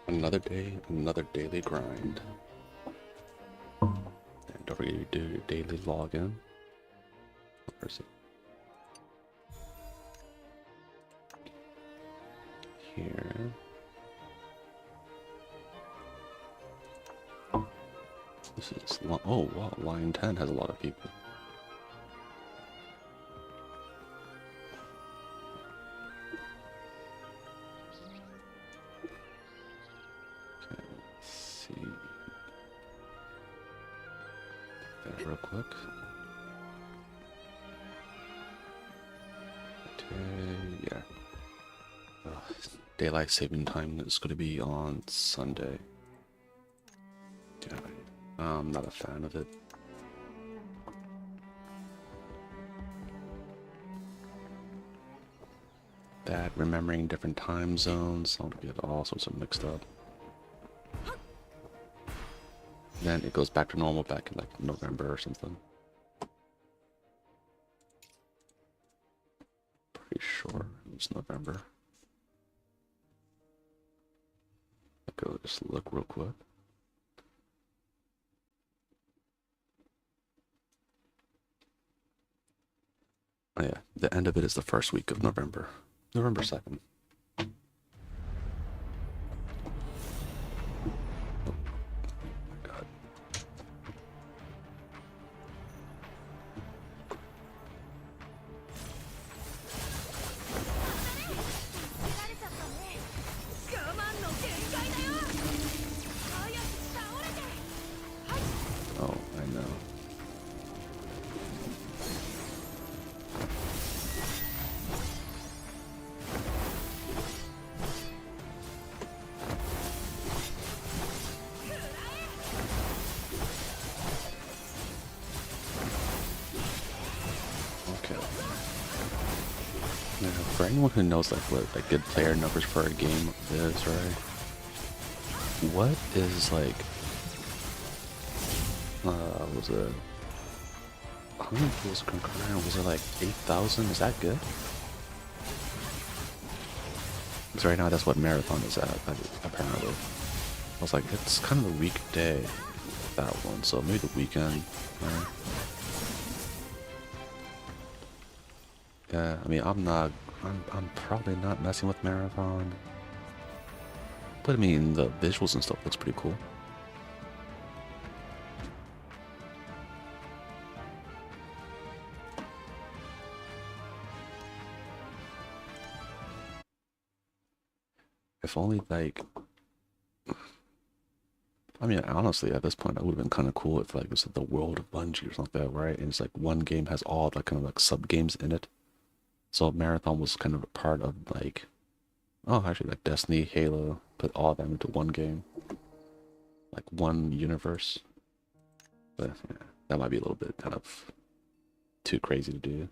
Another day, another daily grind. And don't forget to do your daily login. Where is it? Here. This is, oh wow, line 10 has a lot of people. Okay, let's see. That real quick. Okay, yeah. Daylight saving time is going to be on Sunday. Yeah, I'm not a fan of it. That remembering different time zones, I'll get all sorts of mixed up. Then it goes back to normal back in like November or something. Pretty sure it was November. I'll go just look real quick. Oh yeah, the end of it is the first week of November. November 2nd. Oh, I know. Okay. Now, for anyone who knows like what like good player numbers for a game is, right? What is like was it, how many was concurrent? Was it like 8,000? Is that good? Because right now that's what marathon is at, apparently. I was like, it's kind of a weekday, that one, so maybe the weekend, right? Yeah, I mean, I'm probably not messing with marathon. But I mean, the visuals and stuff looks pretty cool. If only like, I mean, honestly, at this point, that would have been kind of cool if like it was the world of Bungie or something like that, right? And it's like one game has all the kind of like sub games in it. So Marathon was kind of a part of like, oh, actually like Destiny, Halo, put all of them into one game, like one universe. But yeah, that might be a little bit kind of too crazy to do.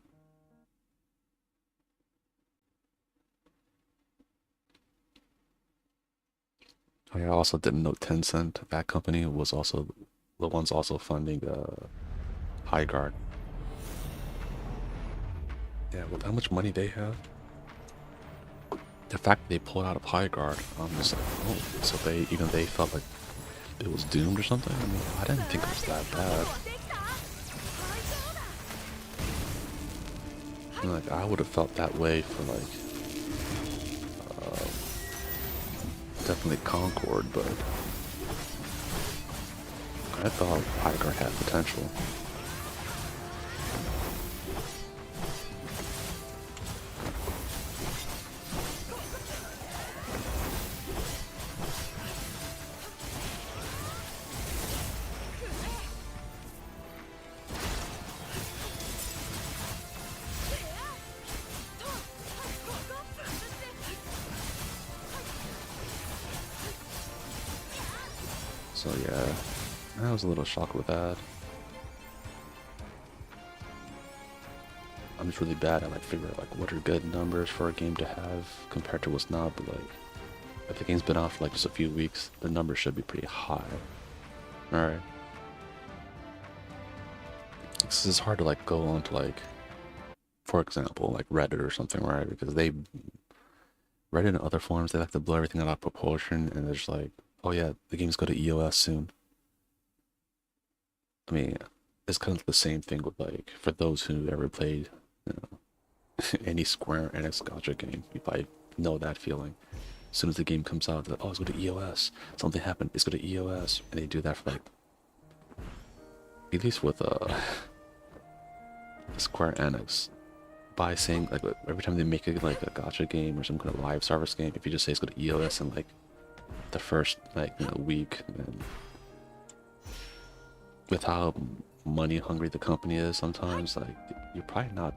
Oh, yeah, I also didn't know Tencent, that company was also the ones also funding High Guard. Yeah, with how much money they have, the fact they pulled out of High Guard, I'm just like, oh, so they felt like it was doomed or something? I mean, I didn't think it was that bad. I mean, like, I would have felt that way for like, definitely Concord, but I thought High Guard had potential. So yeah, I was a little shocked with that. I'm just really bad at like figuring out like what are good numbers for a game to have compared to what's not, but like if the game's been out for like just a few weeks, the numbers should be pretty high. Alright. This is hard to like go on to like, for example, like Reddit or something, right? Because Reddit and other forums, they like to blow everything out of proportion, and they're just like, oh yeah, the game's go to EOS soon. I mean, it's kind of the same thing with like, for those who ever played, you know, any Square Enix Gacha game, you probably know that feeling. As soon as the game comes out, like, oh, it's go to EOS. Something happened, it's go to EOS. And they do that for like, at least with Square Enix, by saying like every time they make it like a gacha game or some kind of live service game, if you just say it's go to EOS in like the first like week, then with how money hungry the company is sometimes, like you're probably not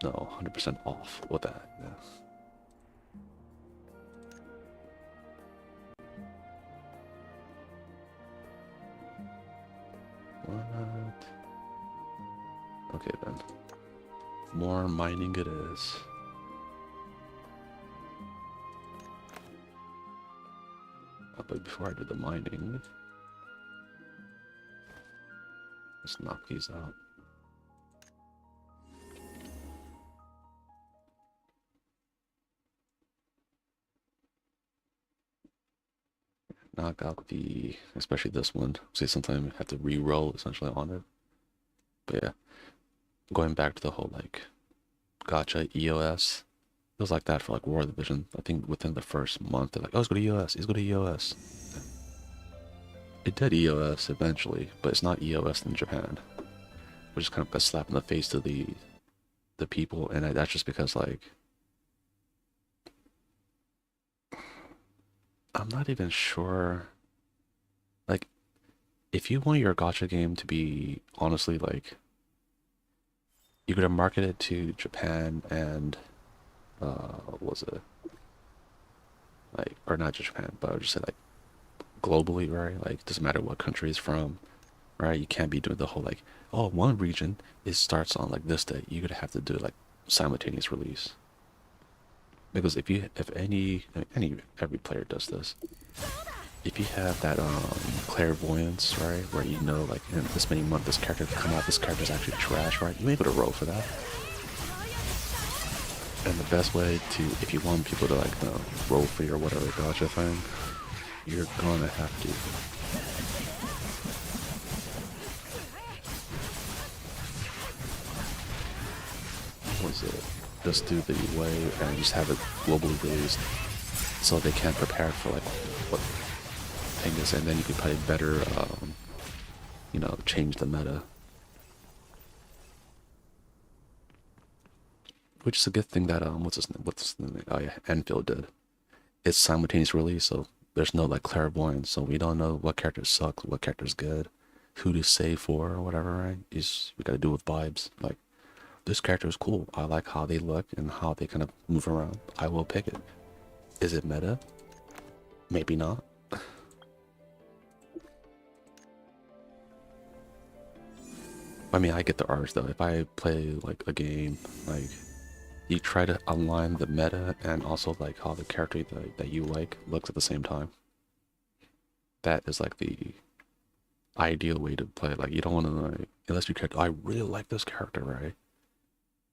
100% off with that. Yeah. What? Okay then. More mining it is. But before I do the mining, let's knock these out. Knock out the, especially this one. See, sometimes you have to re-roll essentially on it. But yeah, going back to the whole like Gacha EOS, it was like that for like War Division. I think within the first month, they're like, oh, it's go to EOS, it's go to EOS. It did EOS eventually, but it's not EOS in Japan, which is kind of a slap in the face to the people, and that's just because like I'm not even sure. Like, if you want your gacha game to be honestly like, you could market it to Japan and what was it like, or not just Japan, but I would just say like globally, right? Like, doesn't matter what country it's from, right? You can't be doing the whole like, oh, one region it starts on like this day. You're gonna have to do like simultaneous release because if any every player does this, if you have that clairvoyance, right, where you know like in this many months this character could come out, this character's actually trash, right? You ain't gonna roll for that. And the best way to, if you want people to like roll for your whatever gacha thing, you're gonna have to. What was it? Just do the way and just have it globally released, so they can't prepare for like what thing is, and then you can probably better, change the meta. Which is a good thing that what's his name? Oh yeah, Enfield did. It's simultaneous release, so there's no like clairvoyance, so we don't know what characters suck, what characters good, who to save for or whatever, right? We gotta do with vibes. Like, this character is cool. I like how they look and how they kind of move around. I will pick it. Is it meta? Maybe not. I mean, I get the urge though. If I play like a game, like you try to align the meta and also like how the character that you like looks at the same time. That is like the ideal way to play. Like, you don't want to like, unless you care. I really like this character, right?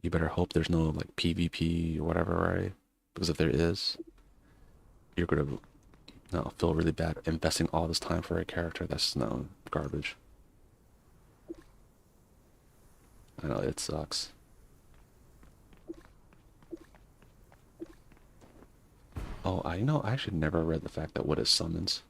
You better hope there's no like PvP or whatever, right? Because if there is, you're gonna feel really bad investing all this time for a character that's garbage. I know it sucks. Oh, I actually never read the fact that what is summons.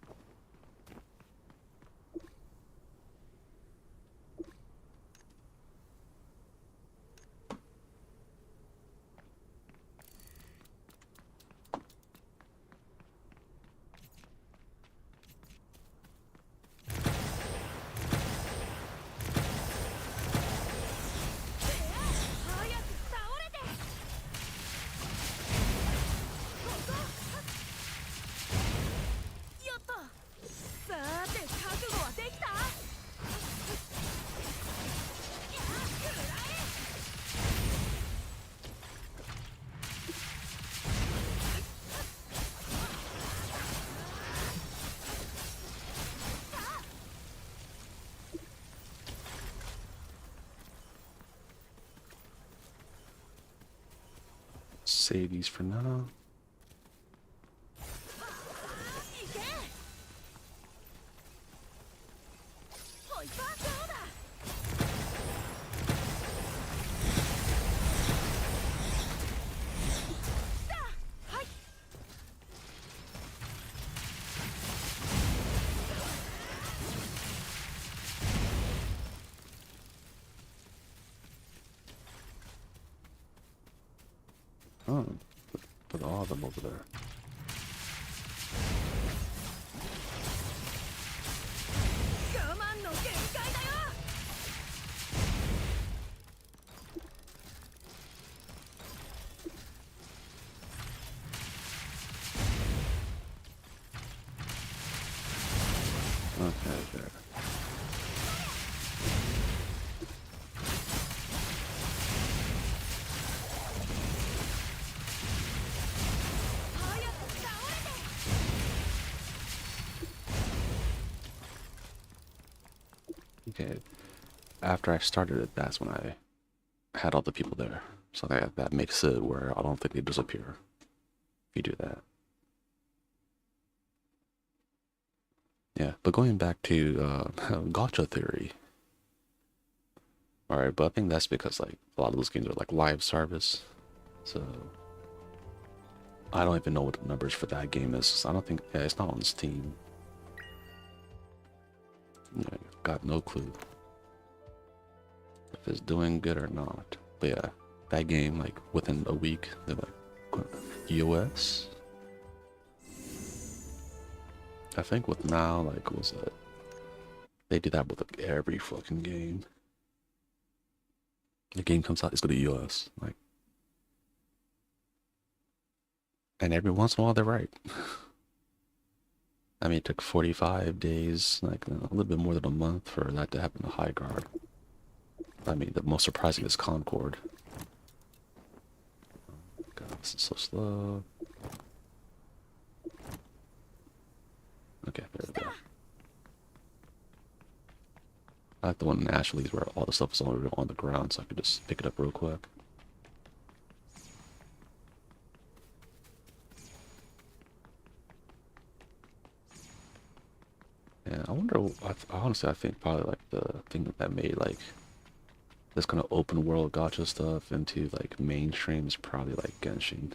Save these for now. Oh, put all of them over there. Okay, there. Okay, after I started it, that's when I had all the people there. So that makes it where I don't think they disappear if you do that. Yeah, but going back to Gacha theory. Alright, but I think that's because like a lot of those games are like live service. So I don't even know what the numbers for that game is. I don't think, yeah, it's not on Steam. Yeah, got no clue if it's doing good or not. But yeah, that game, like within a week, they're like, US? I think with now, like, was it? They do that with like, every fucking game. The game comes out, it's going to US. Like, and every once in a while, they're right. I mean, it took 45 days, like a little bit more than a month for that to happen to High Guard. I mean, the most surprising is Concord. God, this is so slow. Okay, there we go. I like the one in Ashley's where all the stuff is already on the ground, so I could just pick it up real quick. Yeah, I wonder, honestly, I think probably like the thing that made like this kind of open world gacha stuff into like mainstream is probably like Genshin.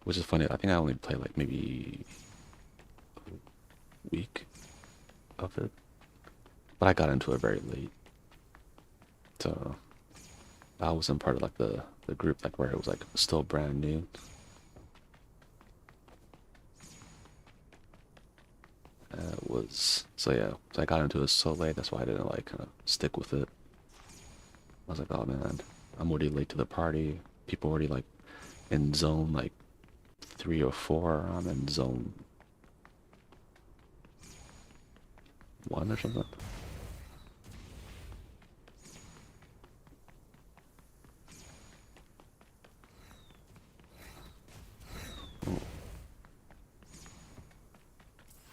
Which is funny, I think I only played like maybe a week of it. But I got into it very late. So I wasn't part of like the group like where it was like still brand new. So yeah, so I got into it so late, that's why I didn't like stick with it. I was like, oh man, I'm already late to the party. People already like in zone like 3 or 4. I'm in zone 1 or something. Ooh.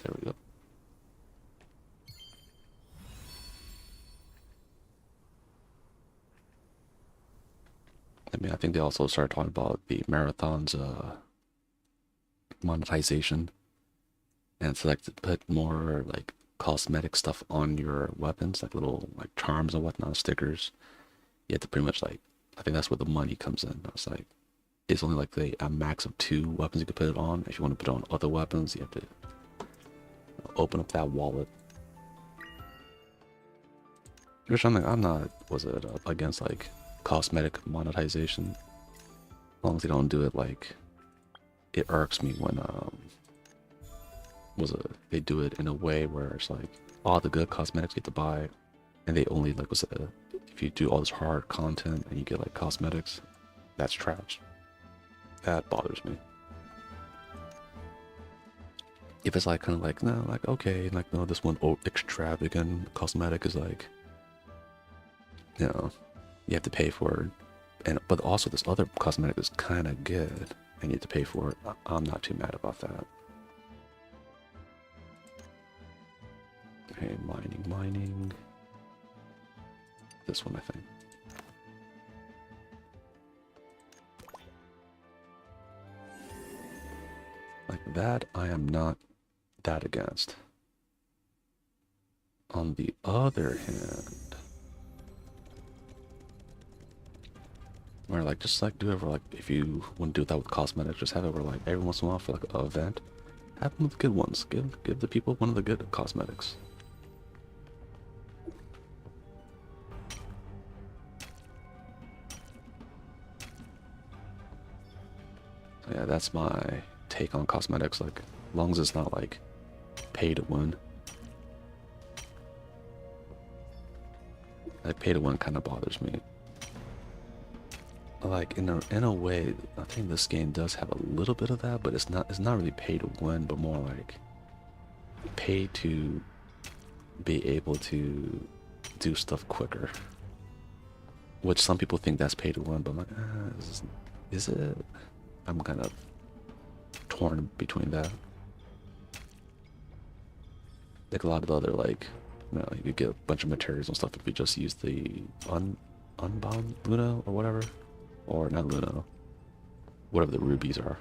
There we go. I mean, I think they also started talking about the marathons monetization, and it's like to put more like cosmetic stuff on your weapons, like little like charms and whatnot, stickers. You have to pretty much like, I think that's where the money comes in. It's like it's only like a max of 2 weapons you can put it on. If you want to put it on other weapons, you have to open up that wallet. Which I'm not, was it against like cosmetic monetization? As long as they don't do it like, it irks me when they do it in a way where it's like all the good cosmetics you get to buy, and they only like if you do all this hard content and you get like cosmetics, that's trash. That bothers me. If it's like kind of like no, like okay, like no, this one extravagant cosmetic is like, you know, you have to pay for it, and but also this other cosmetic is kind of good and you have to pay for it. I'm not too mad about that. Okay, mining. This one, I think. Like that, I am not that against. On the other hand, where like just like do it for like, if you want to do that with cosmetics, just have it where like every once in a while for like an event, have one of the good ones. Give the people one of the good cosmetics. So yeah, that's my take on cosmetics. Like, as long as it's not like pay to win. Like pay to win kind of bothers me. Like in a way, I think this game does have a little bit of that, but it's not really pay to win, but more like pay to be able to do stuff quicker. Which some people think that's pay to win, but I'm like, is it? I'm kind of torn between that. Like a lot of the other like, you get a bunch of materials and stuff if you just use the unbound Luna or whatever, or not Luna, whatever the rubies are.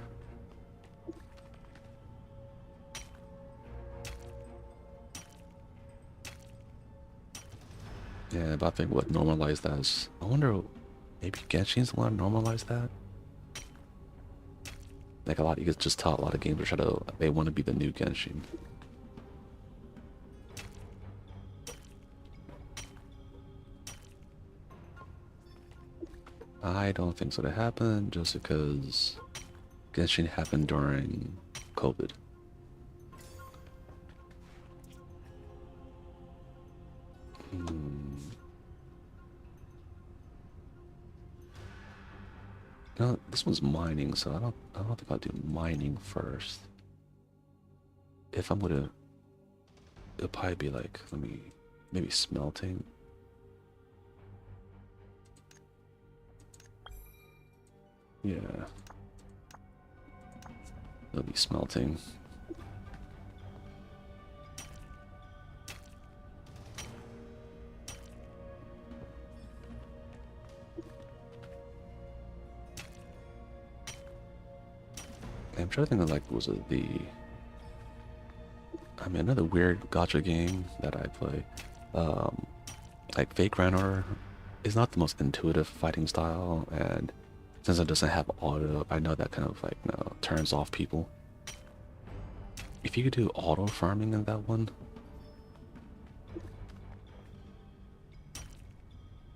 Yeah, but I think what normalized that is, I wonder, maybe Genshin's the one to normalize that. Like a lot, you could just tell a lot of games are trying to, they want to be the new Genshin. I don't think so. That happened just because Genshin happened during COVID. No, this one's mining, so I don't think I'll do mining first. If I'm gonna, it'll probably be like, maybe smelting. Yeah. It'll be smelting. I'm trying to think of like, was it the... I mean, another weird gacha game that I play. Like Fake Runner is not the most intuitive fighting style, and since it doesn't have auto, I know that kind of like, turns off people. If you could do auto farming in that one,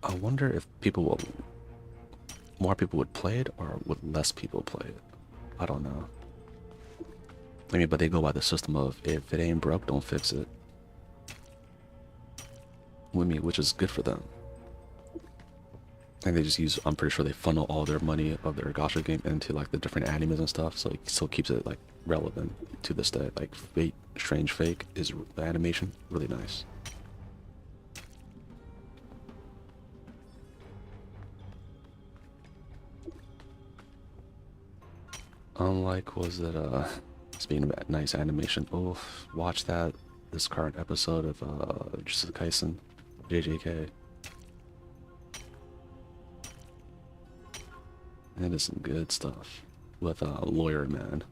I wonder if more people would play it, or would less people play it? I don't know. I mean, but they go by the system of if it ain't broke, don't fix it. With me, which is good for them. And they just use, I'm pretty sure they funnel all their money of their gacha game into like the different animes and stuff, so it still keeps it like relevant to this day. Like Fate, Strange Fake is the animation, really nice. Unlike, was it speaking of nice animation, oh, watch that, this current episode of Jujutsu Kaisen, JJK. That is some good stuff with Lawyer Man.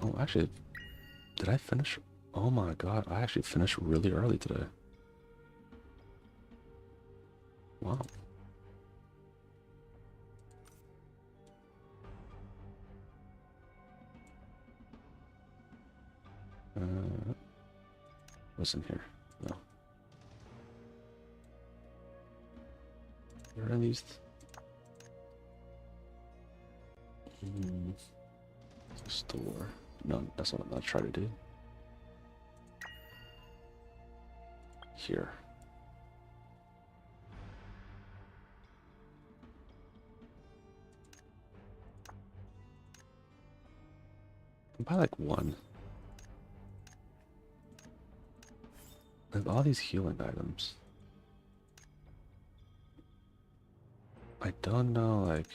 Oh, actually, did I finish? Oh my god, I actually finished really early today. Wow. What's in here? No. Are these? Store. No, that's what I'm not trying to do. Here. Buy like one. Like all these healing items. I don't know, like,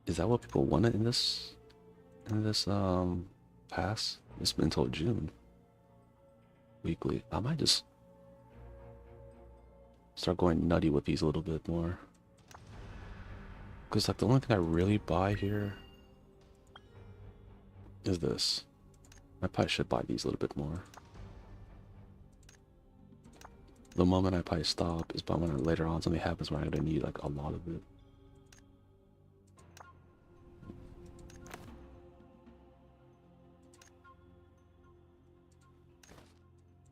is that what people wanted in this pass? It's been until June. Weekly. I might just start going nutty with these a little bit more. Because like the only thing I really buy here is this. I probably should buy these a little bit more. The moment I probably stop is by when later on something happens where I'm gonna need like a lot of it.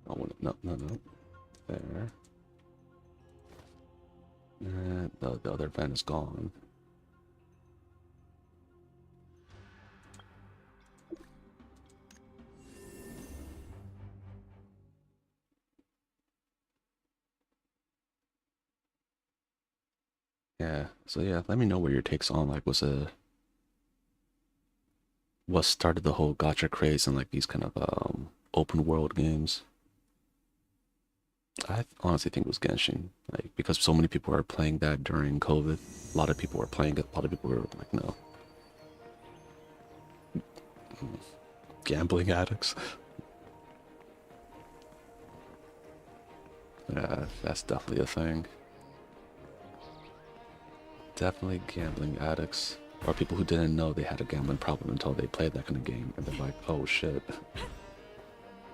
Oh, no. There. The other event is gone. Yeah. So yeah, let me know what your takes on like what started the whole gacha craze and like these kind of open world games. I honestly think it was Genshin, like because so many people are playing that during COVID. A lot of people were playing it. A lot of people were like, no, gambling addicts. Yeah, that's definitely a thing. Definitely gambling addicts. Or people who didn't know they had a gambling problem until they played that kind of game and they're like, oh shit.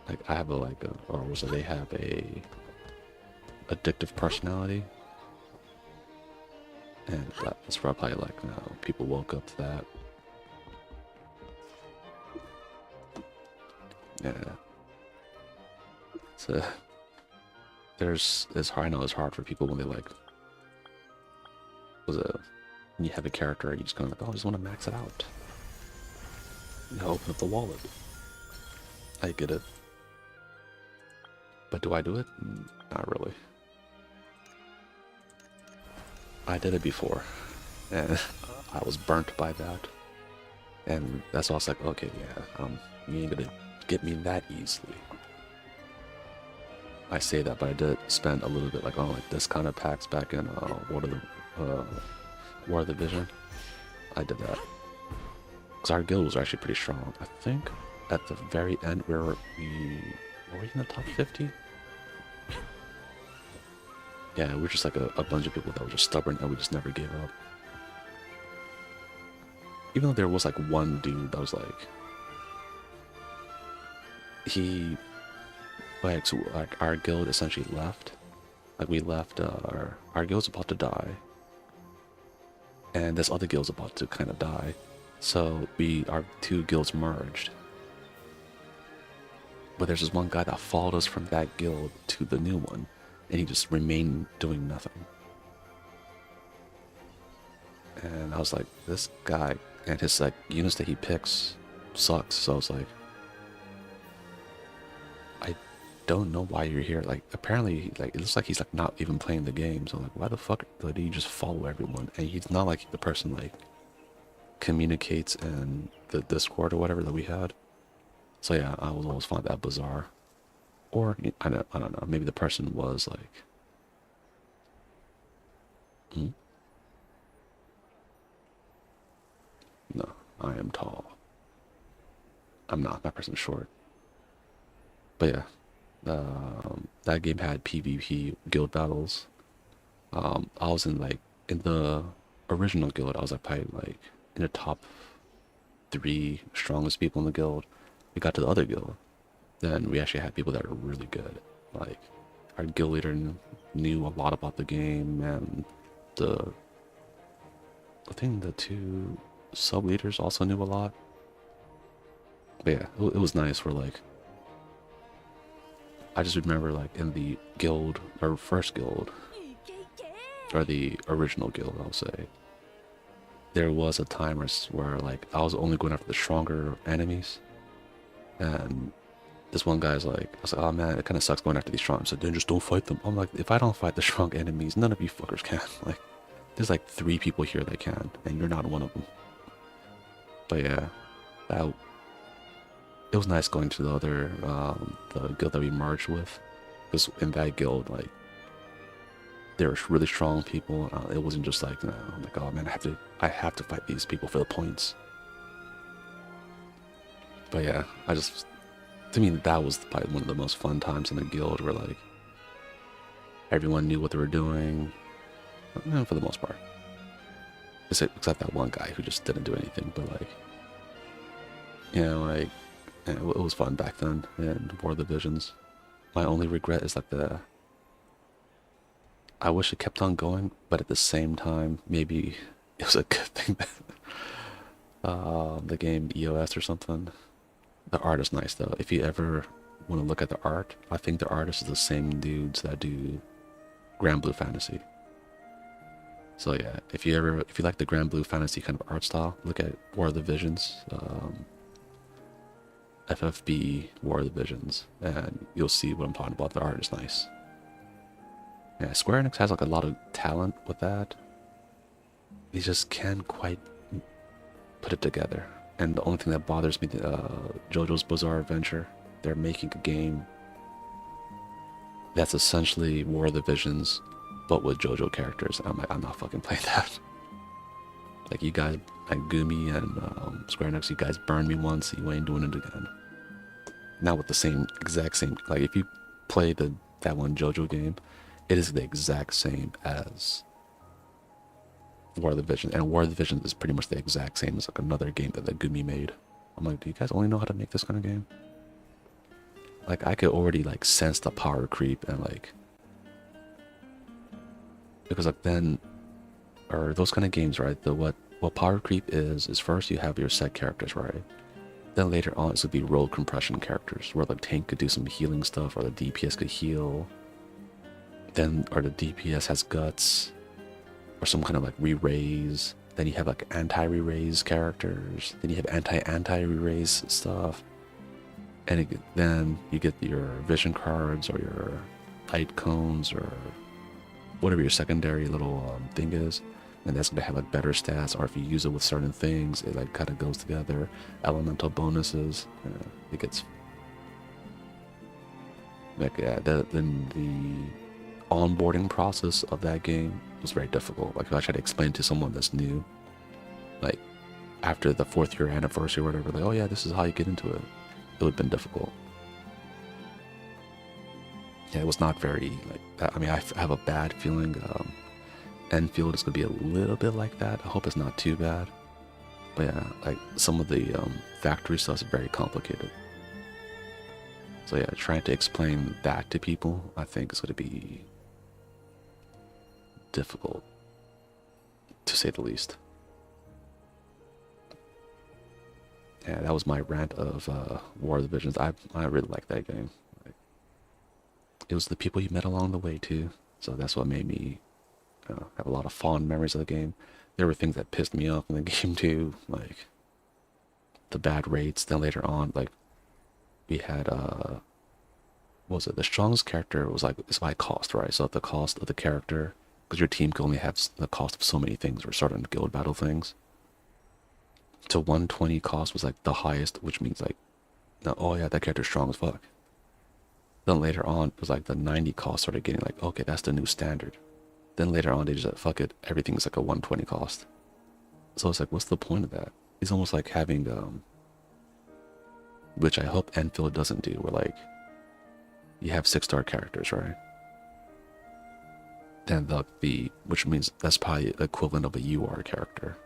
Like I have a like a, or was it they have a addictive personality? And that's probably like, you know, people woke up to that. Yeah. So it's hard, I know it's hard for people when they like, was it, when you have a character, you just kind of like, oh, I just want to max it out. You know, open up the wallet. I get it. But do I do it? Not really. I did it before, and I was burnt by that. And that's why I was like, okay, yeah, you ain't gonna get me that easily. I say that, but I did spend a little bit like on like this kind of packs back in War of the Vision. I did that because our guild was actually pretty strong. I think at the very end were we in the top 50? Yeah, we were just like a bunch of people that were just stubborn and we just never gave up. Even though there was like one dude that was like, he, like, so like our guild essentially left. Like we left, our guild's about to die. And this other guild's about to kind of die. So our two guilds merged. But there's this one guy that followed us from that guild to the new one. And he just remained doing nothing. And I was like, this guy and his like units that he picks sucks. So I was like, I don't know why you're here. Like apparently, like it looks like he's like not even playing the game. So like, why the fuck did he just follow everyone? And he's not like the person like communicates in the Discord or whatever that we had. So yeah, I was always find that bizarre. Or I don't know. Maybe the person was like, hmm? No, I am tall. I'm not. That person's short. But yeah, that game had PvP guild battles. I was in the original guild. I was like probably like in the top three strongest people in the guild. We got to the other guild, then we actually had people that are really good. Like our guild leader knew a lot about the game, and the I think the two sub leaders also knew a lot. But yeah, it was nice for like I just remember like in the guild or first guild or the original guild, I'll say there was a time where like I was only going after the stronger enemies, and this one guy's like, I was like, oh man, it kind of sucks going after these strong. So then just don't fight them. I'm like, if I don't fight the strong enemies, none of you fuckers can. Like, there's like three people here that can, and you're not one of them. But yeah, that it was nice going to the other the guild that we merged with, because in that guild, like, there were really strong people. It wasn't just like, I'm like, oh man, I have to fight these people for the points. But yeah, to me, that was probably one of the most fun times in the guild where like everyone knew what they were doing, for the most part. Except that one guy who just didn't do anything, but like, like, it was fun back then in War of the Visions. My only regret is like I wish it kept on going, but at the same time, maybe it was a good thing that the game EOS or something. The art is nice though. If you ever want to look at the art, I think the artist is the same dudes that do Grand Blue Fantasy. So yeah, if you like the Grand Blue Fantasy kind of art style, look at War of the Visions, FFB War of the Visions, and you'll see what I'm talking about. The art is nice. Yeah, Square Enix has like a lot of talent with that. They just can't quite put it together. And the only thing that bothers me, JoJo's Bizarre Adventure, they're making a game that's essentially War of the Visions, but with JoJo characters. I'm like, I'm not fucking playing that. Like, you guys, like Gumi and Square Enix, you guys burned me once, you ain't doing it again. Not with the same, exact same, like if you play that one JoJo game, it is the exact same as War of the Visions, and War of the Visions is pretty much the exact same as like another game that the Gumi made. I'm like, do you guys only know how to make this kind of game? Like, I could already like sense the power creep and like, because like then, or those kind of games, right? What power creep is first you have your set characters, right? Then later on it's gonna be role compression characters, where the tank could do some healing stuff, or the DPS could heal. Then, or the DPS has guts, or some kind of like re-raise. Then you have like anti-re-raise characters. Then you have anti-re-raise stuff. And then you get your vision cards or your light cones or whatever your secondary little thing is. And that's going to have like better stats, or if you use it with certain things, it like kind of goes together. Elemental bonuses. It gets like, yeah, then the onboarding process of that game was very difficult. Like, if I tried to explain to someone that's new, like after the 4th year anniversary or whatever, like, oh yeah, this is how you get into it, it would have been difficult. Yeah, it was not very like, I mean, I have a bad feeling Enfield is gonna be a little bit like that. I hope it's not too bad, but yeah, like some of the factory stuff is very complicated. So yeah, trying to explain that to people, I think is going to be difficult, to say the least. Yeah, that was my rant of War of the Visions. I really like that game. Like, it was the people you met along the way too, so that's what made me have a lot of fond memories of the game. There were things that pissed me off in the game too, like the bad rates. Then later on, like, we had what was it? The strongest character was like, it's by cost, right? So the cost of the character, because your team can only have the cost of so many things, or certain guild battle things. To 120 cost was like the highest, which means like, oh yeah, that character's strong as fuck. Then later on, it was like the 90 cost started getting like, okay, that's the new standard. Then later on, they just like, fuck it, everything's like a 120 cost. So it's like, what's the point of that? It's almost like having which I hope Enfield doesn't do, where like you have 6-star characters, right? Then which means that's probably the equivalent of a UR character.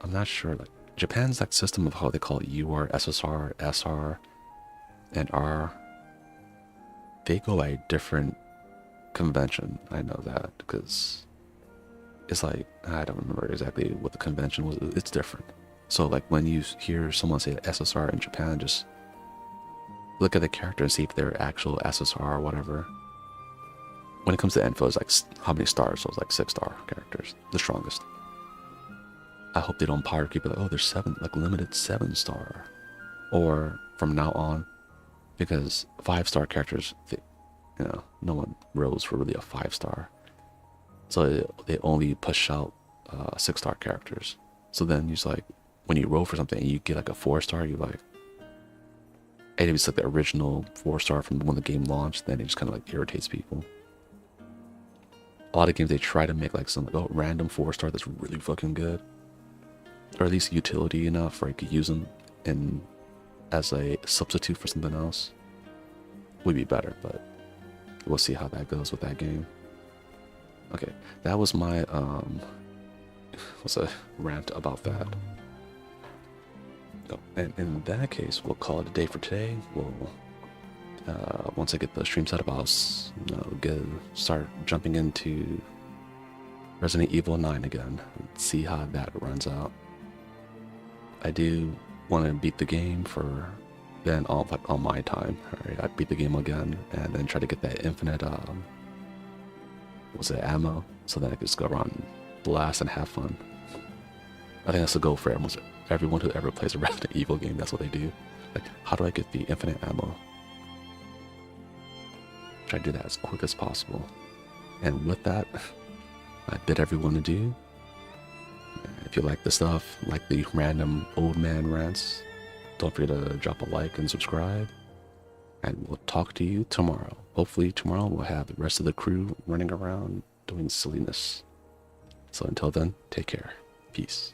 I'm not sure, like Japan's like system of how they call it UR, SSR, SR, and R. They go by a different convention. I know that because it's like, I don't remember exactly what the convention was. It's different. So like when you hear someone say SSR in Japan, just look at the character and see if they're actual SSR or whatever. When it comes to Enfield, it's like how many stars? So it's like 6-star characters, the strongest. I hope they don't power keep it like, oh, there's 7, like limited 7-star, or from now on, because 5-star characters, no one rose for really a 5-star, so they only push out 6-star characters. So then you just like, when you roll for something and you get like a 4-star, you're like, and if it's like the original 4-star from when the game launched, then it just kind of like irritates people. A lot of games, they try to make like some like, oh, random 4-star that's really fucking good, or at least utility enough where you could use them in as a substitute for something else. Would be better, but we'll see how that goes with that game. Okay, that was my was a rant about that. Oh, and in that case, we'll call it a day for today. We'll once I get the stream set up, I'll start jumping into Resident Evil 9 again and see how that runs out. I do want to beat the game for then on my time. Alright, I'd beat the game again and then try to get that infinite what's it, ammo, so that I can just go around, blast, and have fun. I think that's the goal for almost everyone who ever plays a Resident Evil game. That's what they do. Like, how do I get the infinite ammo? Try to do that as quick as possible. And with that, I bid everyone adieu. If you like the stuff, like the random old man rants, don't forget to drop a like and subscribe. And we'll talk to you tomorrow. Hopefully tomorrow we'll have the rest of the crew running around doing silliness. So until then, take care. Peace.